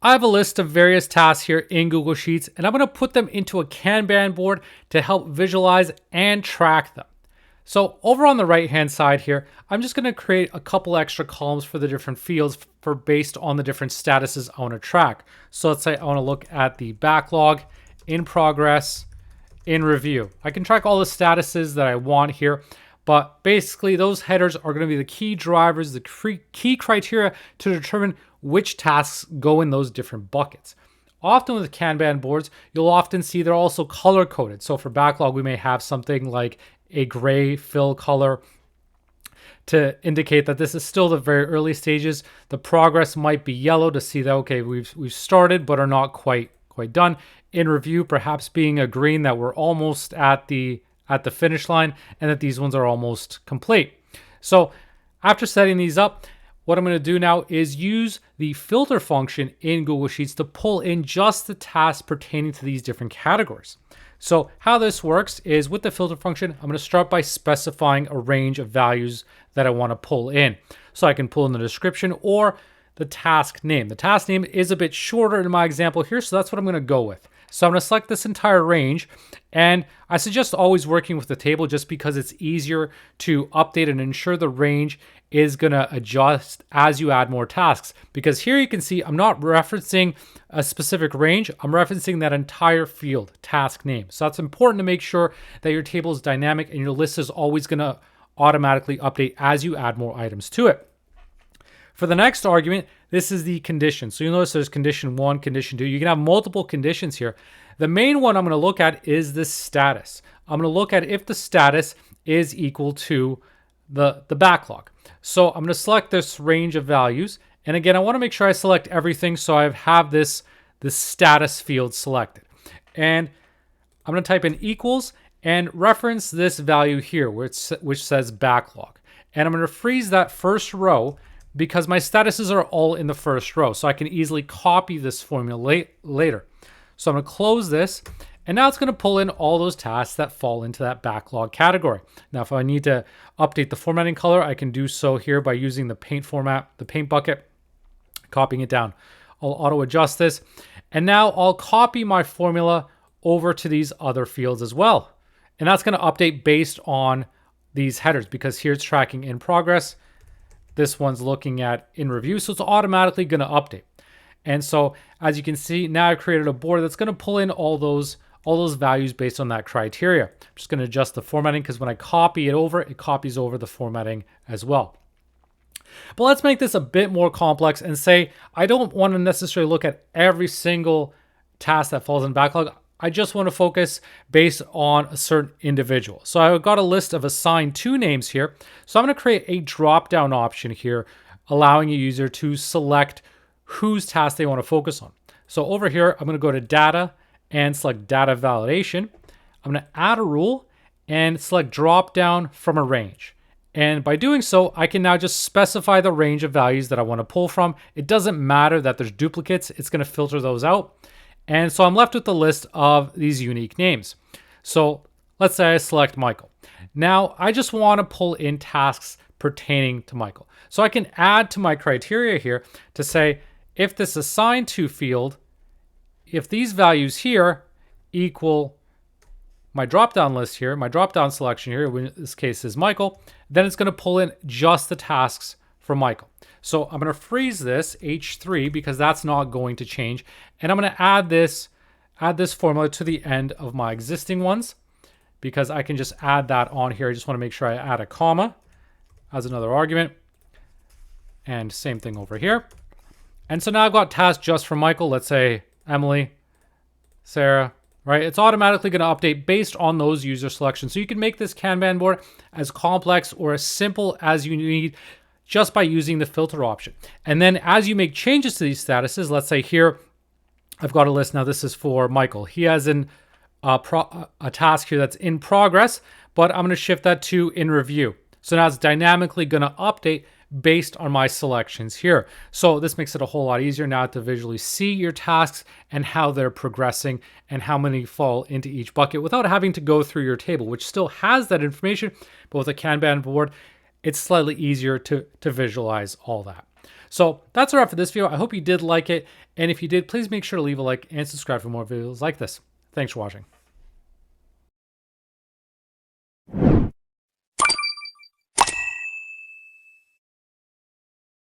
I have a list of various tasks here in Google Sheets, and I'm going to put them into a Kanban board to help visualize and track them. So over on the right-hand side here, I'm just going to create a couple extra columns for the different fields for based on the different statuses I want to track. So let's say I want to look at the backlog, in progress, in review. I can track all the statuses that I want here, but basically those headers are going to be the key drivers, the key criteria to determine which tasks go in those different buckets. Often with Kanban boards, you'll often see they're also color coded. So for backlog, we may have something like a gray fill color to indicate that this is still the very early stages. The progress might be yellow to see that, okay, we've started but are not quite done. In review, perhaps being a green that we're almost at the finish line and that these ones are almost complete. So after setting these up, what I'm going to do now is use the filter function in Google Sheets to pull in just the tasks pertaining to these different categories. So how this works is with the filter function, I'm going to start by specifying a range of values that I want to pull in. So I can pull in the description or the task name. The task name is a bit shorter in my example here, so that's what I'm going to go with. So I'm going to select this entire range, and I suggest always working with the table just because it's easier to update and ensure the range is going to adjust as you add more tasks. Because here you can see I'm not referencing a specific range, I'm referencing that entire field, task name. So that's important to make sure that your table is dynamic and your list is always going to automatically update as you add more items to it. For the next argument, this is the condition. So you'll notice there's condition 1, condition 2. You can have multiple conditions here. The main one I'm going to look at is the status. I'm going to look at if the status is equal to the backlog. So I'm going to select this range of values. And again, I want to make sure I select everything so I have this status field selected. And I'm going to type in equals and reference this value here which says backlog. And I'm going to freeze that first row because my statuses are all in the first row. So I can easily copy this formula later. So I'm going to close this. And now it's going to pull in all those tasks that fall into that backlog category. Now, if I need to update the formatting color, I can do so here by using the paint format, the paint bucket, copying it down. I'll auto adjust this. And now I'll copy my formula over to these other fields as well. And that's going to update based on these headers because here it's tracking in progress. This one's looking at in review, so it's automatically going to update. And so as you can see, now I've created a board that's going to pull in all those values based on that criteria. I'm just going to adjust the formatting because when I copy it over, it copies over the formatting as well. But let's make this a bit more complex and say I don't want to necessarily look at every single task that falls in backlog. I just want to focus based on a certain individual. So I've got a list of assigned to names here. So I'm going to create a drop-down option here, allowing a user to select whose task they want to focus on. So over here, I'm going to go to data and select data validation. I'm going to add a rule and select drop-down from a range. And by doing so, I can now just specify the range of values that I want to pull from. It doesn't matter that there's duplicates. It's going to filter those out. And so I'm left with the list of these unique names. So let's say I select Michael. Now I just want to pull in tasks pertaining to Michael. So I can add to my criteria here to say, if this assigned to field, if these values here equal my drop-down list here, my drop-down selection here, in this case is Michael, then it's going to pull in just the tasks for Michael. So I'm going to freeze this H3 because that's not going to change. And I'm going to add this formula to the end of my existing ones because I can just add that on here. I just want to make sure I add a comma as another argument. And same thing over here. And so now I've got tasks just for Michael. Let's say Emily, Sarah, right? It's automatically going to update based on those user selections. So you can make this Kanban board as complex or as simple as you need just by using the filter option. And then as you make changes to these statuses, let's say here, I've got a list. Now this is for Michael. He has a task here that's in progress, but I'm going to shift that to in review. So now it's dynamically going to update based on my selections here. So this makes it a whole lot easier now to visually see your tasks and how they're progressing and how many fall into each bucket without having to go through your table, which still has that information, but with a Kanban board, it's slightly easier to visualize all that. So that's a wrap for this video. I hope you did like it. And if you did, please make sure to leave a like and subscribe for more videos like this. Thanks for watching.